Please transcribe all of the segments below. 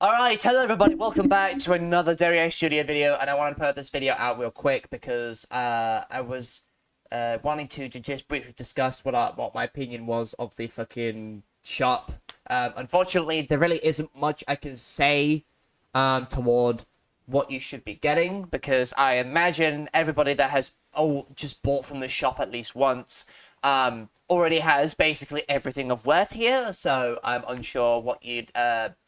Alright, hello everybody, welcome back to another Derriere Studio video, and I want to put this video out real quick because I was wanting to just briefly discuss what my opinion was of the fucking shop. Unfortunately, there really isn't much I can say toward what you should be getting, because I imagine everybody that has just bought from the shop at least once already has basically everything of worth here, so I'm unsure what you'd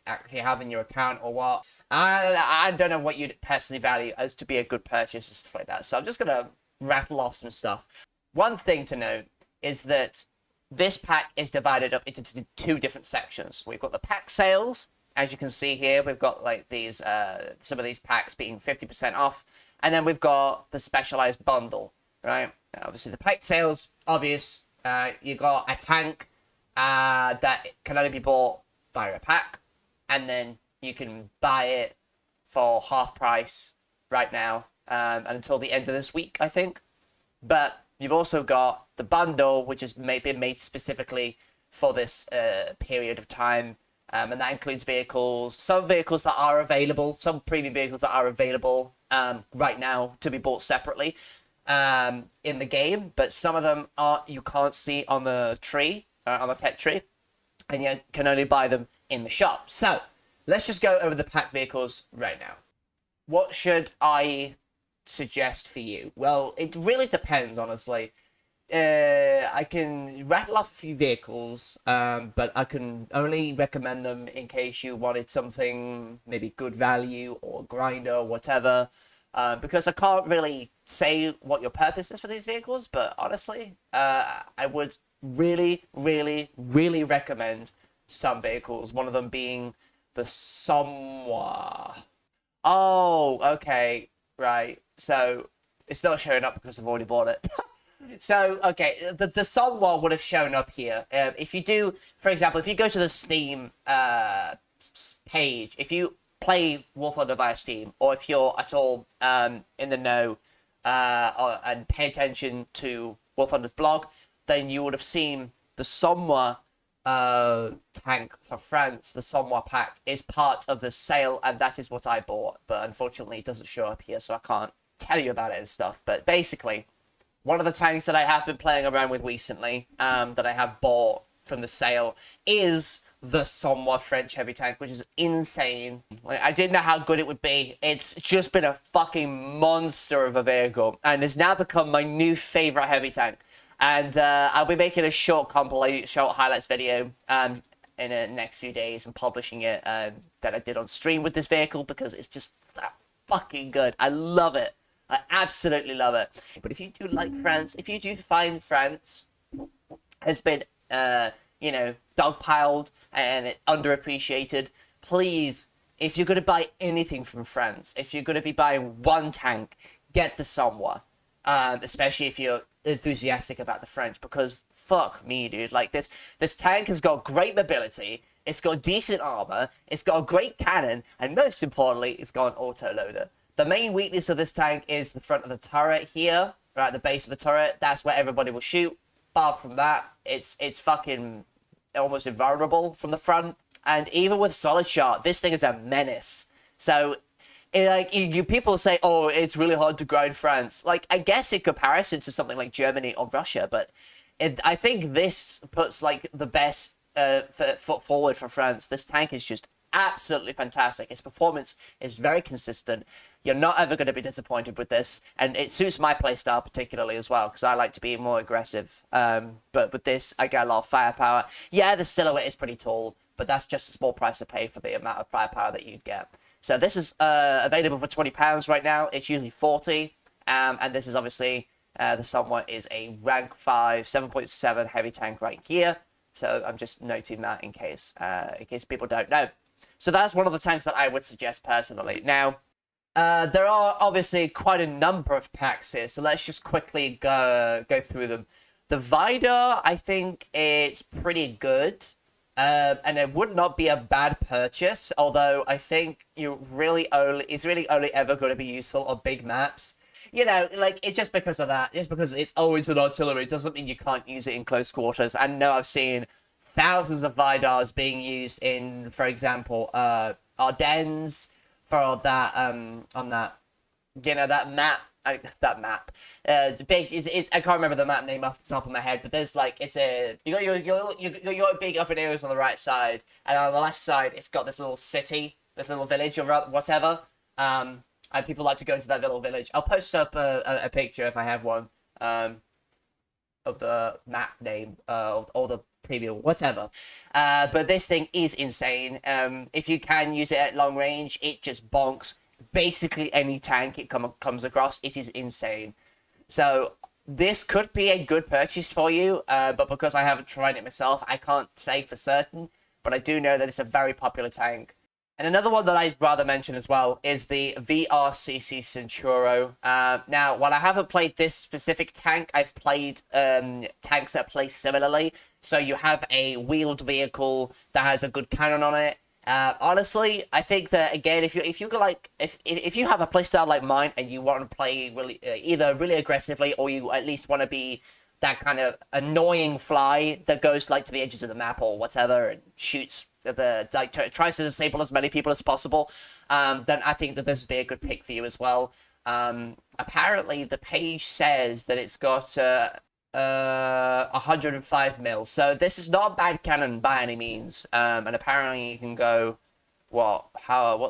actually have in your account or what. I don't know what you'd personally value as to be a good purchase and stuff like that, so I'm just gonna rattle off some stuff. One thing to note is that this pack is divided up into two different sections. We've got the pack sales. As you can see here, we've got like these some of these packs being 50% off, and then we've got the specialized bundle, right? Obviously the pack sales, obvious. You got a tank that can only be bought via a pack, and then you can buy it for half price right now, and until the end of this week, I think. But you've also got the bundle, which has been made specifically for this period of time. And that includes vehicles, some vehicles that are available, some premium vehicles that are available right now to be bought separately in the game, but some of them you can't see on the tree, on the tech tree, and you can only buy them in the shop. So let's just go over the pack vehicles right now. What should I suggest for you? Well, it really depends, honestly. I can rattle off a few vehicles, but I can only recommend them in case you wanted something, maybe good value or grinder or whatever, because I can't really say what your purpose is for these vehicles, but honestly, I would really recommend some vehicles, one of them being the Somua. Oh, okay, right, so it's not showing up because I've already bought it. So, okay, the Somua would have shown up here. If you do, for example, if you go to the Steam page, if you play War Thunder via Steam, or if you're at all in the know and pay attention to War Thunder's blog, then you would have seen the Somua tank for France, the Somua pack, is part of the sale, and that is what I bought. But unfortunately, it doesn't show up here, so I can't tell you about it and stuff. But basically, one of the tanks that I have been playing around with recently, that I have bought from the sale, is the Somua French heavy tank, which is insane. Like, I didn't know how good it would be. It's just been a fucking monster of a vehicle, and has now become my new favorite heavy tank. And I'll be making a short highlights video in the next few days and publishing it that I did on stream with this vehicle, because it's just that fucking good. I love it. I absolutely love it. But if you do like France, if you do find France has been, you know, dogpiled and underappreciated, please, if you're going to buy anything from France, if you're going to be buying one tank, get the Somua. Especially if you're enthusiastic about the French, because fuck me, dude. Like, this tank has got great mobility, it's got decent armor, it's got a great cannon, and most importantly, it's got an auto-loader. The main weakness of this tank is the front of the turret here, right, the base of the turret. That's where everybody will shoot. Apart from that, it's fucking almost invulnerable from the front. And even with solid shot, this thing is a menace. So, like, you people say, oh, it's really hard to grind France. Like, I guess in comparison to something like Germany or Russia, but I think this puts, like, the best foot forward for France. This tank is just absolutely fantastic. Its performance is very consistent. You're not ever going to be disappointed with this, and it suits my playstyle particularly as well, because I like to be more aggressive. But with this, I get a lot of firepower. Yeah, the silhouette is pretty tall, but that's just a small price to pay for the amount of firepower that you'd get. So this is available for £20 right now. It's usually 40, and this is obviously the Somua is a rank 5 7.7 heavy tank right here. So I'm just noting that in case people don't know. So that's one of the tanks that I would suggest personally. Now, there are obviously quite a number of packs here, so let's just quickly go through them. The Vidar, I think it's pretty good, and it would not be a bad purchase, although I think it's really only ever going to be useful on big maps. You know, like, it just because of that, just because it's always an artillery, doesn't mean you can't use it in close quarters. I know I've seen thousands of Vidars being used in, for example, Ardennes, for that on that, you know, that map. That map. It's big. It's I can't remember the map name off the top of my head, but there's like it's a you got your big up and areas on the right side, and on the left side it's got this little city, this little village or whatever. And people like to go into that little village. I'll post up a picture if I have one. Of the map name, or the preview, whatever. But this thing is insane. If you can use it at long range, it just bonks basically any tank it comes across. It is insane. So this could be a good purchase for you, but because I haven't tried it myself, I can't say for certain. But I do know that it's a very popular tank. And another one that I'd rather mention as well is the VRCC Centuro. Now, while I haven't played this specific tank, I've played tanks that play similarly. So you have a wheeled vehicle that has a good cannon on it. Honestly, I think that again, if you have a playstyle like mine and you want to play really either really aggressively or you at least want to be that kind of annoying fly that goes like to the edges of the map or whatever and shoots tries to disable as many people as possible, then I think that this would be a good pick for you as well. Apparently, the page says that it's got 105 mils, so this is not a bad cannon by any means. And apparently, you can go what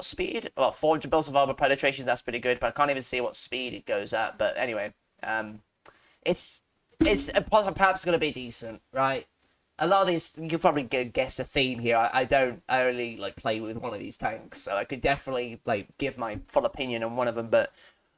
speed? Well, 400 mils of armor penetration. That's pretty good, but I can't even see what speed it goes at. But anyway, it's perhaps going to be decent, right? A lot of these, you could probably guess a theme here. I only like play with one of these tanks, so I could definitely like give my full opinion on one of them, but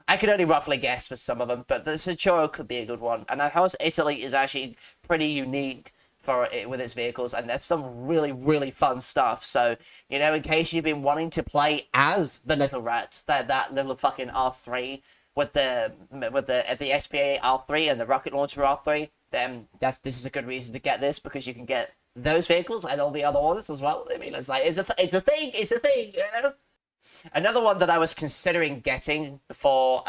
I could only roughly guess for some of them. But the Centuro could be a good one, and House Italy is actually pretty unique for it with its vehicles, and there's some really, really fun stuff. So, you know, in case you've been wanting to play as the little rat, that little fucking R3 with the SPA R3 and the rocket launcher R3, then this is a good reason to get this, because you can get those vehicles and all the other ones as well. I mean, it's like it's a thing, you know. Another one that I was considering getting before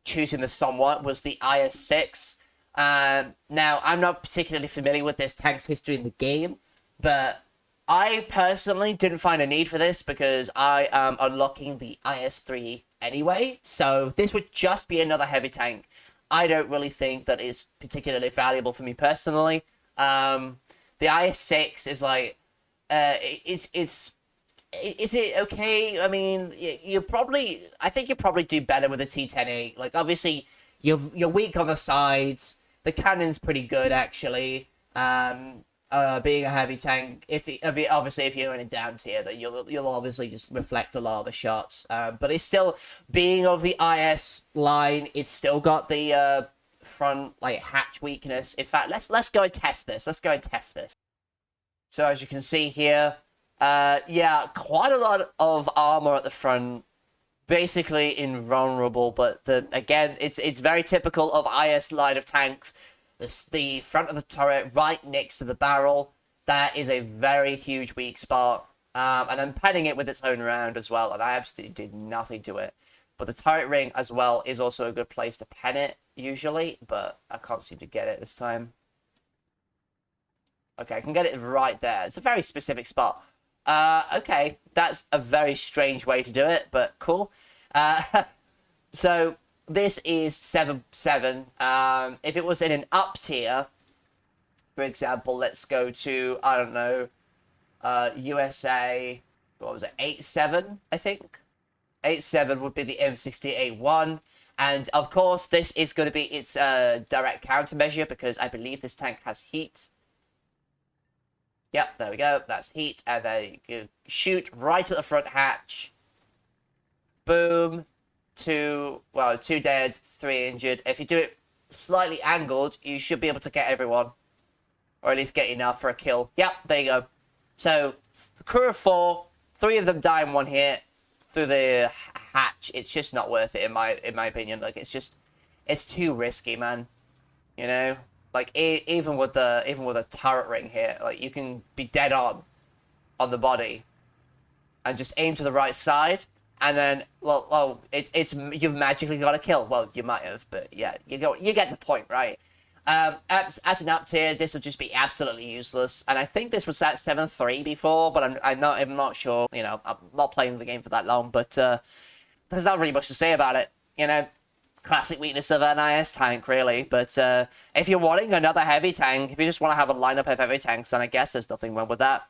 choosing the Somua was the IS-6. Now, I'm not particularly familiar with this tank's history in the game, but I personally didn't find a need for this because I am unlocking the IS-3 anyway, so this would just be another heavy tank. I don't really think that is particularly valuable for me personally. The IS-6 is like, is it okay? I mean, I think you probably do better with a T-10A. Like, obviously, you're weak on the sides. The cannon's pretty good, actually. Being a heavy tank, obviously if you're in a down tier, then you'll obviously just reflect a lot of the shots. But it's still, being of the IS line, it's still got the front like hatch weakness. In fact, let's go and test this. So as you can see here, yeah, quite a lot of armor at the front, basically invulnerable. But again, it's very typical of IS line of tanks. The front of the turret right next to the barrel, that is a very huge weak spot. And I'm penning it with its own round as well, and I absolutely did nothing to it. But the turret ring as well is also a good place to pen it, usually, but I can't seem to get it this time. Okay, I can get it right there. It's a very specific spot. Okay, that's a very strange way to do it, but cool. So this is 7-7. If it was in an up tier, for example, let's go to, I don't know, USA, what was it, 8-7, I think? 8-7 would be the M60A1. And, of course, this is going to be its direct countermeasure, because I believe this tank has heat. Yep, there we go, that's heat. And then you shoot right at the front hatch. Boom. 2 dead, 3 injured. If you do it slightly angled, you should be able to get everyone. Or at least get enough for a kill. Yep, there you go. So, crew of 4, 3 of them die in one hit through the hatch. It's just not worth it in my opinion. Like, it's too risky, man. You know? Like, even with a turret ring here, like, you can be dead on the body and just aim to the right side. And then, well, you've magically got a kill. Well, you might have, but yeah, you get the point, right? At an up tier, this would just be absolutely useless. And I think this was at 7.3 before, but I'm not sure. You know, I'm not playing the game for that long, but there's not really much to say about it. You know, classic weakness of an IS tank, really. But if you're wanting another heavy tank, if you just want to have a lineup of heavy tanks, then I guess there's nothing wrong with that.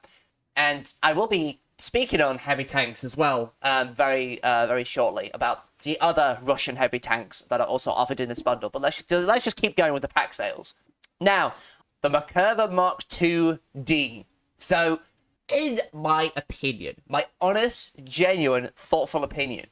And I will be speaking on heavy tanks as well, very shortly, about the other Russian heavy tanks that are also offered in this bundle. But let's just keep going with the pack sales. Now, the Merkava Mk.2D. So, in my opinion, my honest, genuine, thoughtful opinion,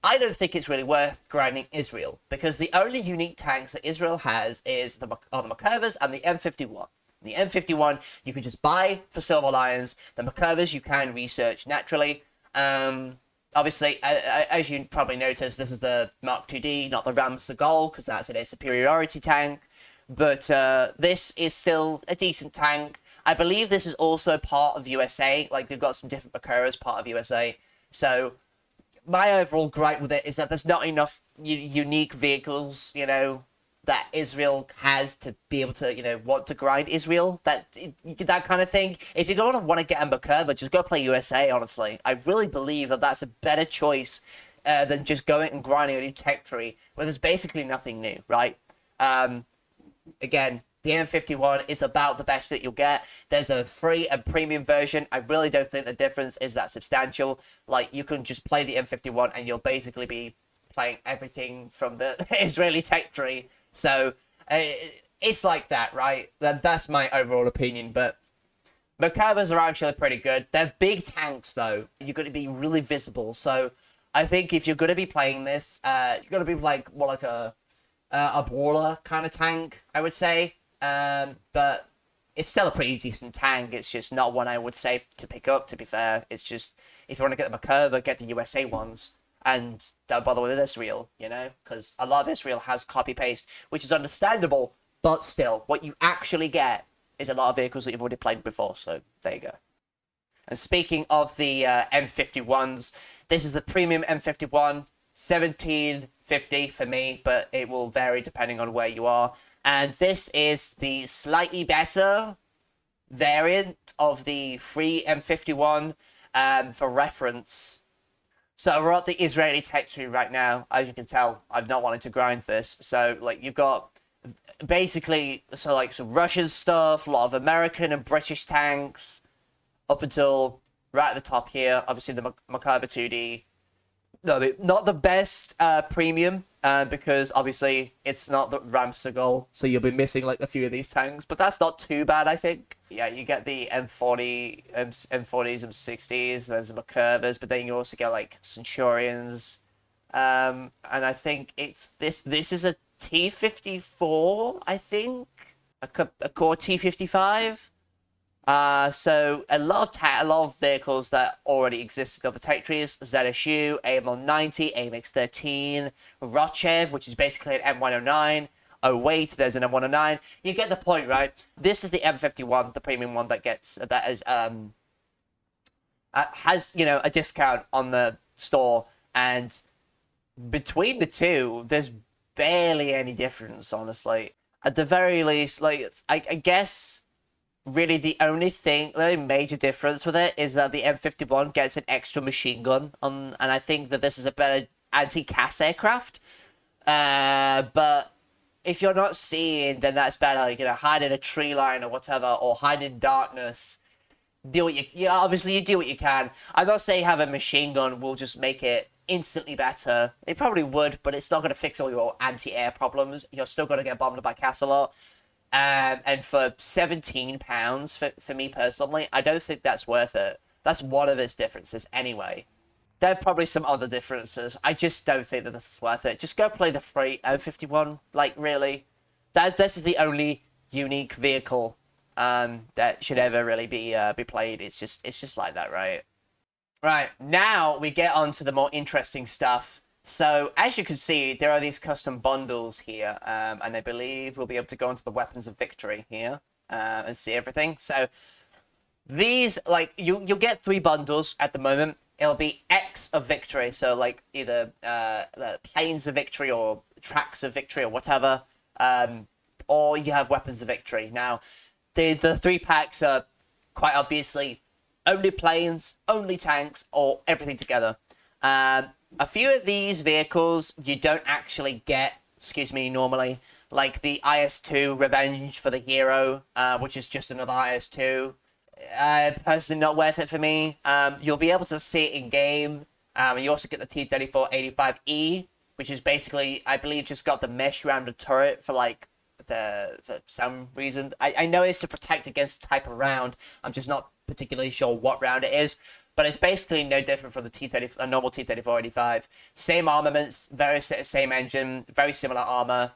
I don't think it's really worth grinding Israel, because the only unique tanks that Israel has is the Merkavas and the M51. The M51 you can just buy for Silver Lions. The Merkavas you can research naturally. Obviously, as you probably noticed, this is the Mk.2D, not the Ramsagol, because that's a superiority tank. But this is still a decent tank. I believe this is also part of USA. Like, they've got some different Merkavas part of USA. So my overall gripe with it is that there's not enough unique vehicles, you know, that Israel has to be able to, you know, want to grind Israel, that kind of thing. If you're going to want to get a Merkava, just go play USA, honestly. I really believe that that's a better choice than just going and grinding a new tech tree, where there's basically nothing new, right? Again, the M51 is about the best that you'll get. There's a free and premium version. I really don't think the difference is that substantial. Like, you can just play the M51 and you'll basically be playing everything from the Israeli tech tree. So, it's like that, right? That's my overall opinion, but Merkavas are actually pretty good. They're big tanks, though. You're going to be really visible, so I think if you're going to be playing this, you're going to be like, more like a brawler kind of tank, I would say. But it's still a pretty decent tank. It's just not one I would say to pick up, to be fair. It's just, if you want to get the Merkava, get the USA ones. And don't bother with Israel, you know? Because a lot of Israel has copy-paste, which is understandable, but still, what you actually get is a lot of vehicles that you've already played before, so there you go. And speaking of the M51s, this is the premium M51, 1750 for me, but it will vary depending on where you are. And this is the slightly better variant of the free M51. For reference, so we're at the Israeli tech tree right now. As you can tell, I've not wanted to grind this. So, like, you've got basically, so like, some Russian stuff, a lot of American and British tanks, up until right at the top here. Obviously, the Merkava 2D. No, not the best premium, because obviously it's not the Ramsagol, so you'll be missing like a few of these tanks, but that's not too bad, I think. Yeah, you get the M40, M40s, M60s, there's the Merkavas, but then you also get like Centurions, and I think it's this is a T54, I think, a core T55. So a lot of vehicles that already existed of the tech trees: ZSU, AML90, AMX13, Rochev, which is basically an M109. Oh wait, there's an M109. You get the point, right? This is the M51, the premium one that has, you know, a discount on the store, and between the two, there's barely any difference, honestly. At the very least, like, I guess really the only major difference with it is that the M51 gets an extra machine gun on, and I think that this is a better anti-CAS aircraft. But if you're not seeing, then that's better. Like, you know, hide in a tree line or whatever, or hide in darkness. Obviously you do what you can. I'm not saying have a machine gun will just make it instantly better. It probably would, but it's not going to fix all your anti-air problems. You're still going to get bombed by CAS a lot. And for £17, for me personally, I don't think that's worth it. That's one of its differences anyway. There are probably some other differences. I just don't think that this is worth it. Just go play the free O51. Like, really. This is the only unique vehicle that should ever really be played. It's just like that, right? Right, now we get on to the more interesting stuff. So, as you can see, there are these custom bundles here, and I believe we'll be able to go into the Weapons of Victory here and see everything. So, these, like, you'll get 3 bundles at the moment. It'll be X of Victory, so, like, either the Plains of Victory or Tracks of Victory or whatever. or you have Weapons of Victory. Now, the 3 packs are quite obviously only planes, only tanks, or everything together. A few of these vehicles you don't actually get, normally, like the IS-2 Revenge for the Hero, which is just another IS-2. Personally not worth it for me. You'll be able to see it in game. You also get the T-34-85E, which is basically, I believe, just got the mesh around the turret for like for some reason. I know it's to protect against type of round. I'm just not particularly sure what round it is, but it's basically no different from the T-30, normal T-34-85. Same armaments, very same engine, very similar armor.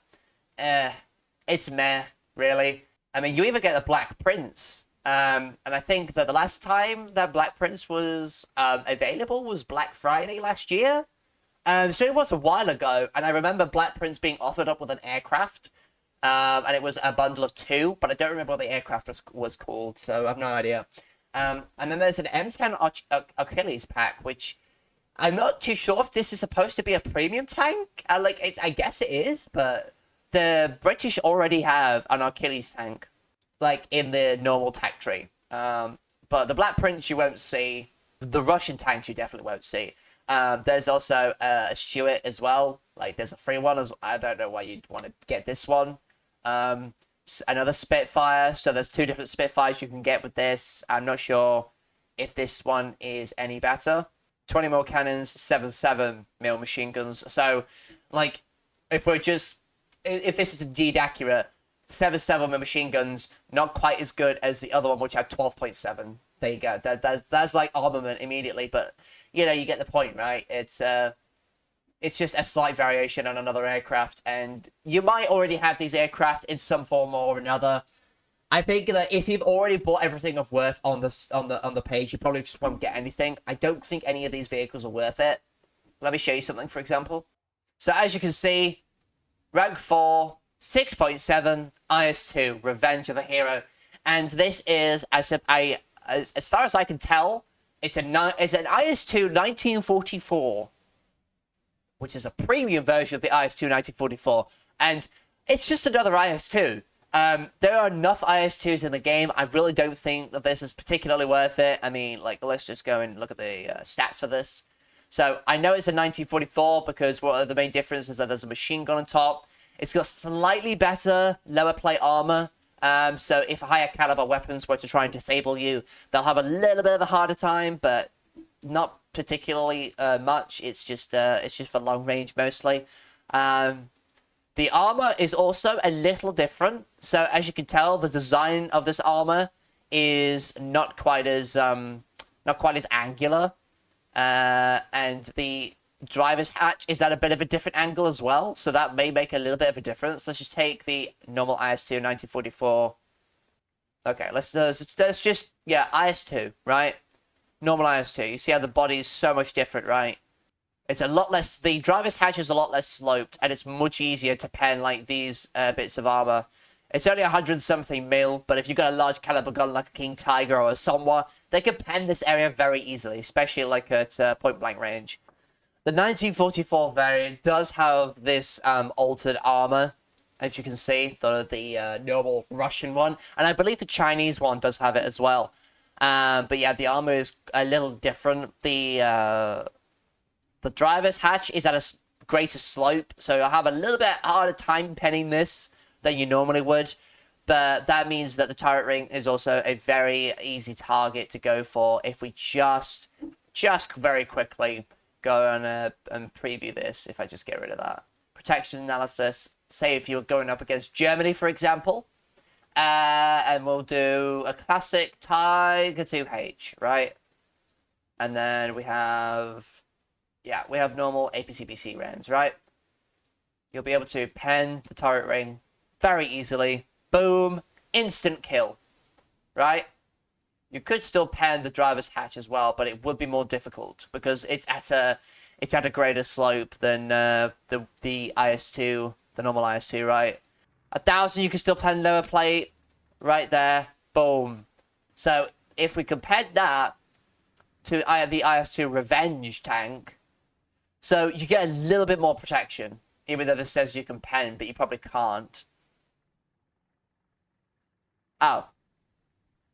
It's meh, really. I mean, you even get the Black Prince. And I think that the last time that Black Prince was available was Black Friday last year. So it was a while ago, and I remember Black Prince being offered up with an aircraft. And it was a bundle of 2, but I don't remember what the aircraft was called, so I have no idea. And then there's an M10 Achilles pack, which I'm not too sure if this is supposed to be a premium tank. I guess it is, but the British already have an Achilles tank, like in the normal tech tree. But the Black Prince you won't see. The Russian tanks you definitely won't see. There's also a Stuart as well. Like, there's a free one. I don't know why you'd want to get this one. Another Spitfire. So there's 2 different Spitfires you can get with this. I'm not sure if this one is any better. 20mm cannons, 7.7mm machine guns. So, like, if this is indeed accurate, 7.7mm machine guns, not quite as good as the other one, which had 12.7. There you go. That's like armament immediately, but you know, you get the point, right? It's just a slight variation on another aircraft, and you might already have these aircraft in some form or another. I think that if you've already bought everything of worth on the page, you probably just won't get anything. I don't think any of these vehicles are worth it. Let me show you something, for example. So as you can see, rank 4, 6.7, IS-2, Revenge of the Hero, and this is, as far as I can tell, it's an IS-2 1944. Which is a premium version of the IS-2 1944, and it's just another IS-2. There are enough IS-2s in the game. I really don't think that this is particularly worth it. I mean, like, let's just go and look at the stats for this. So, I know it's a 1944 because one of the main differences is that there's a machine gun on top. It's got slightly better lower plate armor. So, if higher caliber weapons were to try and disable you, they'll have a little bit of a harder time, but not particularly much. It's just for long range mostly. The armor is also a little different. So as you can tell, the design of this armor is not quite as angular, and the driver's hatch is at a bit of a different angle as well. So that may make a little bit of a difference. Let's just take the normal IS-2 1944. Okay, let's just IS-2, right? Normal IS-2. You see how the body is so much different, right? It's a lot less... The driver's hatch is a lot less sloped, and it's much easier to pen, like, these bits of armor. It's only 100-something mil, but if you've got a large caliber gun like a King Tiger or a Somua, they can pen this area very easily, especially, like, at point-blank range. The 1944 variant does have this altered armor, as you can see, the normal Russian one, and I believe the Chinese one does have it as well. But yeah, the armor is a little different. The driver's hatch is at a greater slope, so you'll have a little bit harder time penning this than you normally would. But that means that the turret ring is also a very easy target to go for if we just very quickly go and preview this. If I just get rid of that. Protection analysis, say if you're going up against Germany, for example. And we'll do a classic Tiger 2H, right? And then we have normal APCBC rounds, right? You'll be able to pen the turret ring very easily. Boom, instant kill, right? You could still pen the driver's hatch as well, but it would be more difficult because it's at a greater slope than the IS-2, the normal IS-2, right? 1,000, you can still pen lower plate, right there, boom. So, if we compare that to the IS-2 Revenge tank, so you get a little bit more protection, even though this says you can pen, but you probably can't. Oh,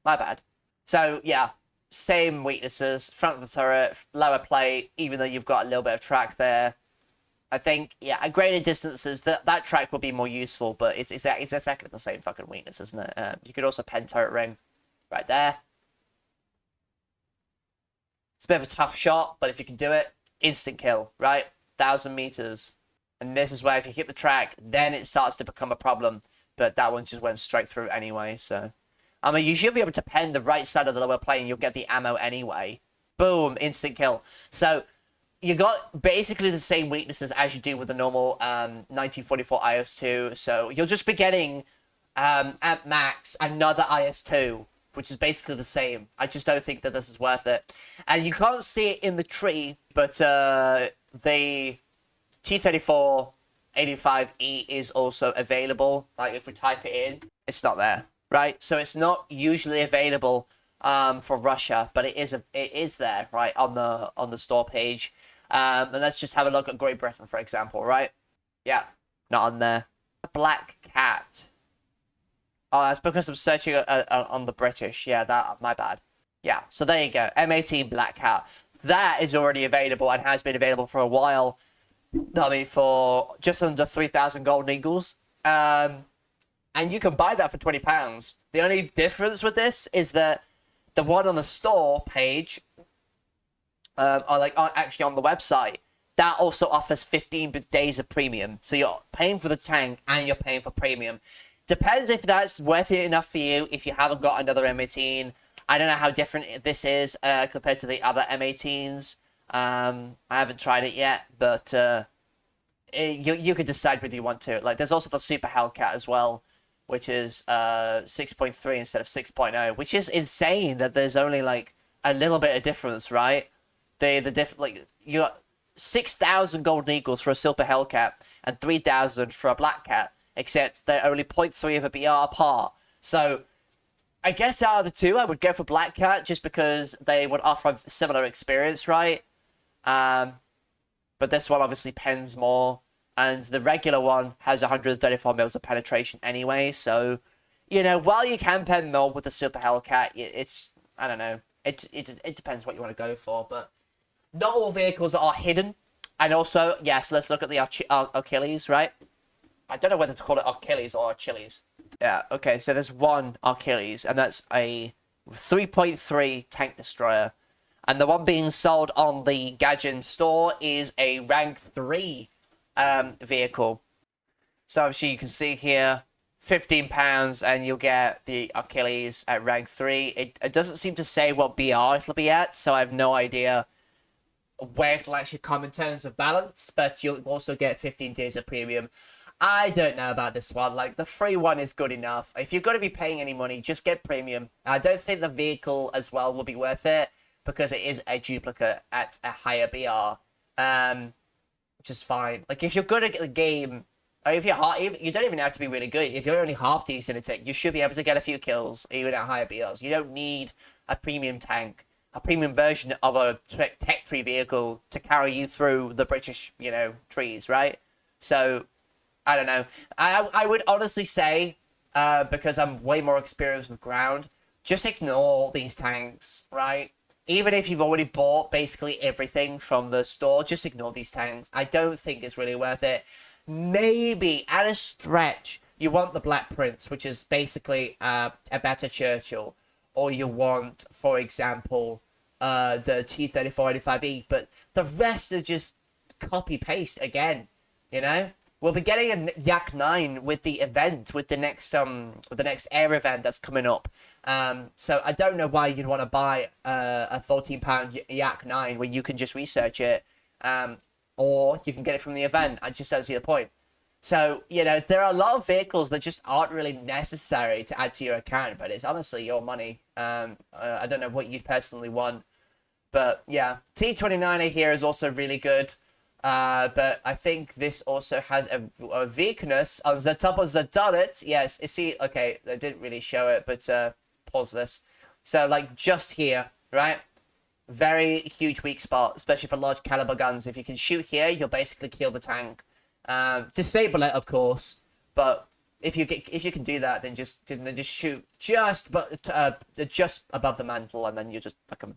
my bad. So, yeah, same weaknesses. Front of the turret, lower plate, even though you've got a little bit of track there. I think, yeah, at greater distances, that track will be more useful, but it's exactly the same fucking weakness, isn't it? You could also pen turret ring right there. It's a bit of a tough shot, but if you can do it, instant kill, right? 1,000 meters. And this is where if you hit the track, then it starts to become a problem. But that one just went straight through anyway, so... I mean, you should be able to pen the right side of the lower plane, you'll get the ammo anyway. Boom, instant kill. So, you got basically the same weaknesses as you do with the normal 1944 IS-2. So, you'll just be getting, at max, another IS-2, which is basically the same. I just don't think that this is worth it. And you can't see it in the tree, but the T-34 85E is also available. Like, if we type it in, it's not there. Right, so it's not usually available for Russia, but it is there, right, on the store page. And let's just have a look at Great Britain, for example, right? Yeah, not on there. Black Cat. Oh, that's because I'm searching on the British. Yeah, my bad. Yeah, so there you go. M18 Black Cat. That is already available and has been available for a while. I mean, for just under 3,000 golden eagles. And you can buy that for £20. The only difference with this is that the one on the store page, actually on the website, that also offers 15 days of premium. So you're paying for the tank and you're paying for premium. Depends if that's worth it enough for you. If you haven't got another M18, I don't know how different this is compared to the other M18s. I haven't tried it yet, but you could decide whether you want to. Like, there's also the Super Hellcat as well, which is 6.3 instead of 6.0, which is insane that there's only, like, a little bit of difference, right? You got 6,000 golden eagles for a Super Hellcat and 3,000 for a Black Cat, except they're only 0.3 of a BR apart. So, I guess out of the two, I would go for Black Cat just because they would offer a similar experience, right? But this one obviously pens more. And the regular one has 134 mils of penetration anyway, so, you know, while you can pen more with the Super Hellcat, it's, I don't know, it depends what you want to go for, but not all vehicles are hidden. And also, yes, let's look at the Achilles, right? I don't know whether to call it Achilles or Achilles. Yeah, okay, so there's one Achilles, and that's a 3.3 tank destroyer. And the one being sold on the Gaijin store is a rank 3 vehicle. So obviously you can see here £15 and you'll get the Achilles at rank 3. It doesn't seem to say what BR it'll be at, so I have no idea where it'll actually come in terms of balance, but you'll also get 15 days of premium. I don't know about this one. Like, the free one is good enough. If you're going to be paying any money, just get premium. I don't think the vehicle as well will be worth it because it is a duplicate at a higher BR. Which is fine. Like, if you're good at the game, or if you don't even have to be really good. If you're only half decent at it, you should be able to get a few kills, even at higher BRs. You don't need a premium tank, a premium version of a tech tree vehicle to carry you through the British, you know, trees, right? So, I don't know. I would honestly say, because I'm way more experienced with ground, just ignore these tanks, right? Even if you've already bought basically everything from the store, just ignore these tanks. I don't think it's really worth it. Maybe, at a stretch, you want the Black Prince, which is basically a better Churchill. Or you want, for example, the T-34-85E. But the rest is just copy-paste again, you know? We'll be getting a Yak 9 with the event, with the next air event that's coming up. So I don't know why you'd want to buy a £14 Yak 9 when you can just research it, or you can get it from the event. I just don't see the point. So, you know, there are a lot of vehicles that just aren't really necessary to add to your account, but it's honestly your money. I don't know what you'd personally want, but yeah, T29 here is also really good. But I think this also has a weakness on the top of the turret. Yes, you see, okay, they didn't really show it, but pause this. So, like, just here, right? Very huge weak spot, especially for large caliber guns. If you can shoot here, you'll basically kill the tank. Disable it, of course, but if you can do that, then just shoot just above the mantle, and then you just fucking,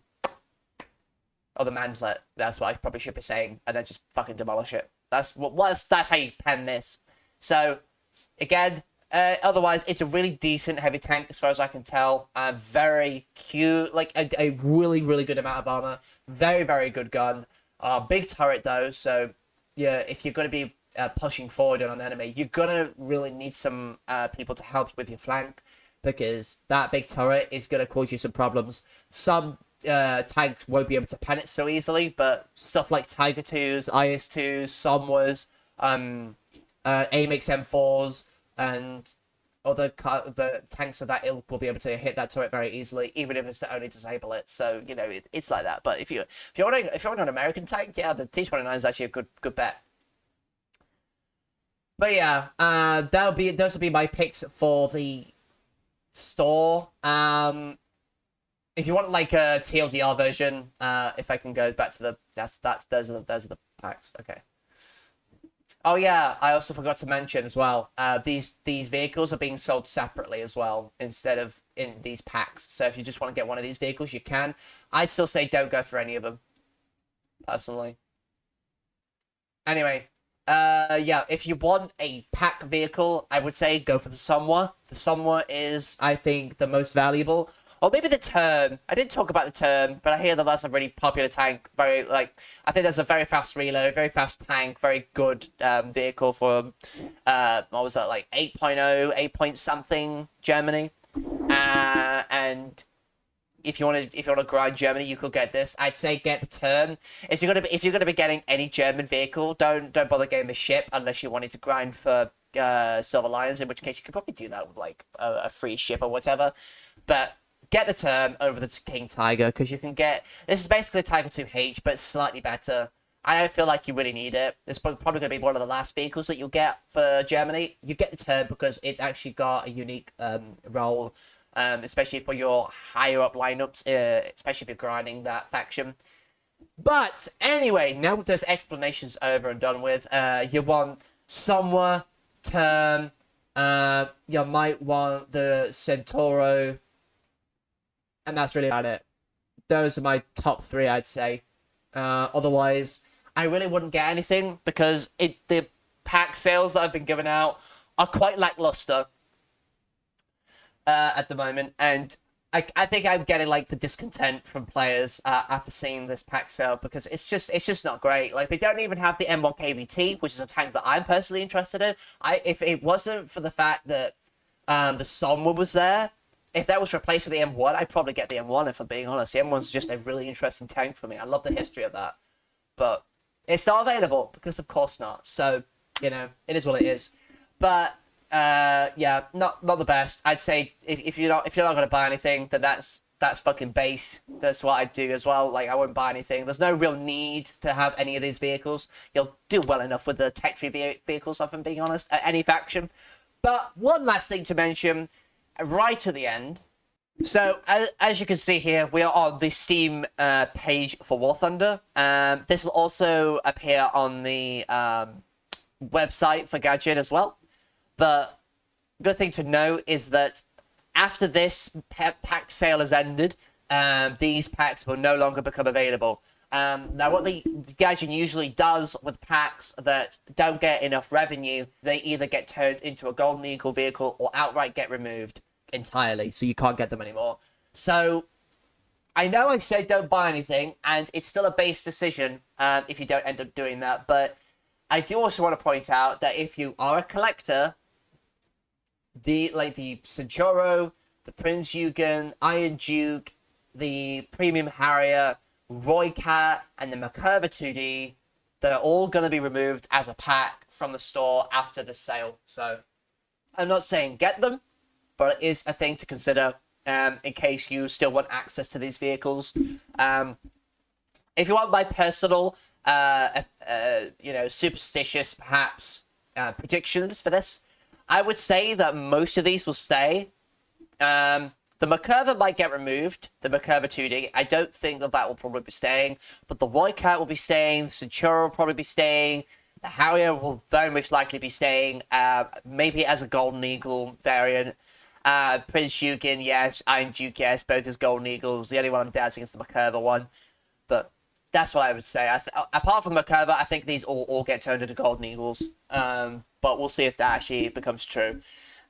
or the mantlet. That's what I probably should be saying, and then just fucking demolish it. That's how you pen this. So again, otherwise it's a really decent heavy tank as far as I can tell. Very cute, like a really good amount of armor. Very good gun. Big turret though, so yeah, if you're gonna be pushing forward on an enemy, you're gonna really need some people to help with your flank, because that big turret is gonna cause you some problems. Some tanks won't be able to pen it so easily, but stuff like Tiger 2s, IS-2s, Somuas, AMX M4s, and other the tanks of that ilk will be able to hit that turret very easily, even if it's to only disable it. So you know, it's like that. But if you're on an American tank, yeah, the T-29 is actually a good bet. But yeah, those will be my picks for the store. If you want like a TLDR version, if I can go back to the those are the packs. Okay. Oh yeah, I also forgot to mention as well. These vehicles are being sold separately as well, instead of in these packs. So if you just want to get one of these vehicles, you can. I'd still say don't go for any of them, personally. Anyway. Yeah, if you want a pack vehicle, I would say go for the Somua. The Somua is, I think, the most valuable. Or maybe the Term. I didn't talk about the Term, but I hear that that's a really popular tank. I think there's a very fast reload, very fast tank, very good vehicle for, what was that, like 8.0, 8 point something Germany. And if you want to grind Germany, you could get this. I'd say get the Term. If you're gonna be getting any German vehicle, don't bother getting the ship unless you wanted to grind for Silver Lions, in which case you could probably do that with like a free ship or whatever. But get the Term over the King Tiger, because you can get, this is basically a Tiger 2H, but it's slightly better. I don't feel like you really need it. It's probably going to be one of the last vehicles that you'll get for Germany. You get the Term because it's actually got a unique role. Especially for your higher up lineups, especially if you're grinding that faction. But anyway, now with those explanations over and done with, you want Somewhere, Term, you might want the Centuro, and that's really about it. Those are my top three, I'd say. Otherwise, I really wouldn't get anything, because the pack sales that have been given out are quite lackluster. At the moment, and I think I'm getting like the discontent from players after seeing this pack sale, because it's just not great. Like, they don't even have the M1 KVT, which is a tank that I'm personally interested in. If it wasn't for the fact that the Somua was there, if that was replaced with the M1, I'd probably get the M1, if I'm being honest. The M1's just a really interesting tank for me. I love the history of that, but it's not available, because of course not. So you know, it is what it is. But yeah, not the best. I'd say if you're not gonna buy anything, then that's fucking base. That's what I'd do as well. Like, I wouldn't buy anything. There's no real need to have any of these vehicles. You'll do well enough with the tech tree vehicles, if I'm being honest, at any faction. But one last thing to mention, right at the end. So as you can see here, we are on the Steam page for War Thunder. This will also appear on the website for Gadget as well. But good thing to know is that after this pack sale has ended, these packs will no longer become available. Now, what the Gadget usually does with packs that don't get enough revenue, they either get turned into a Golden Eagle vehicle or outright get removed entirely, so you can't get them anymore. So I know I said don't buy anything, and it's still a base decision if you don't end up doing that, but I do also want to point out that if you are a collector, the Centuro, the Prinz Eugen, Iron Duke, the Premium Harrier, Roycat, and the Merkava 2D, they're all going to be removed as a pack from the store after the sale. So I'm not saying get them, but it is a thing to consider in case you still want access to these vehicles. If you want my personal, superstitious, perhaps, predictions for this, I would say that most of these will stay. The Merkava might get removed, the Merkava 2D. I don't think that will probably be staying, but the Roycat will be staying, the Centuro will probably be staying, The Harrier will very much likely be staying, maybe as a Golden Eagle variant. Prince Yugen, yes. Iron Duke, yes. Both as Golden Eagles. The only one I'm doubting is the Merkava one. But that's what I would say. Apart from Merkava, I think these all get turned into Golden Eagles. But we'll see if that actually becomes true.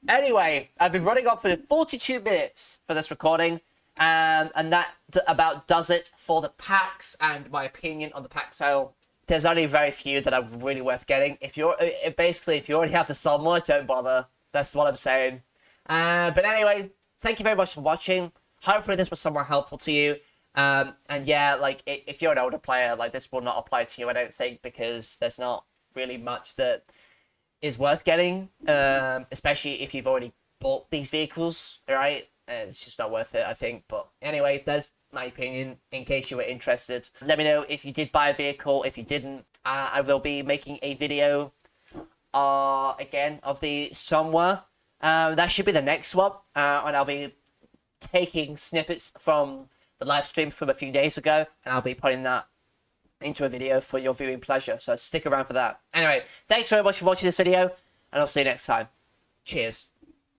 Anyway, I've been running on for 42 minutes for this recording. And that about does it for the packs and my opinion on the pack sale. There's only very few that are really worth getting. If you already have the Somua, don't bother. That's what I'm saying. But anyway, thank you very much for watching. Hopefully this was somewhat helpful to you. And yeah, like, if you're an older player, like, this will not apply to you, I don't think, because there's not really much that is worth getting, especially if you've already bought these vehicles, right? It's just not worth it, I think. But anyway, that's my opinion, in case you were interested. Let me know if you did buy a vehicle. If you didn't, I will be making a video, again, of the Somua. That should be the next one, and I'll be taking snippets from the live stream from a few days ago, and I'll be putting that into a video for your viewing pleasure, so stick around for that. Anyway, thanks very much for watching this video, and I'll see you next time. Cheers.